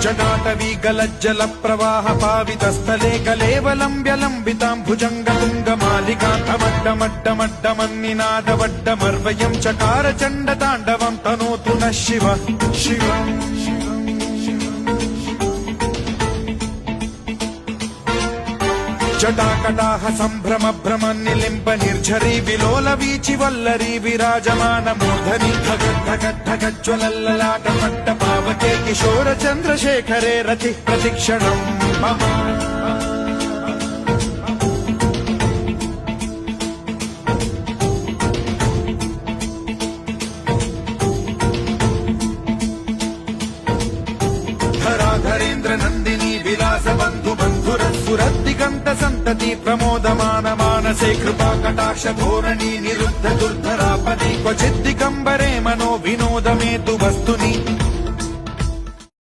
जटाटवी गलज्जल प्रवाह पावितस्थले कलेवलम्ब्य लम्बिताम्भुजङ्गतुङ्गमालिकान्तमड्डमड्डमड्डमन्निनादवड्डमर्वयं चकार चण्डताण्डवं तनोतु नः शिव शिव जटाकटाह सम्भ्रम भ्रम निलिम्ब निर्झरी विलोल वीचि वल्लरी विराजमान मूर्धनि धगद्धगद्धगज्ज्वलल्ललाट पट्ट पावके किशोर चन्द्रशेखरे रति प्रतिक्षणम् मम धराधरेन्द्र नन्दिनी विलास बन्धु बन्धुरस्फुरद्दिगन्त सन्तति प्रमोदमान मानसे कृपा कटाक्ष धोरणी निरुद्ध दुर्धरापदि क्वचिद्दिगम्बरे मनो विनोदमेतु वस्तुनि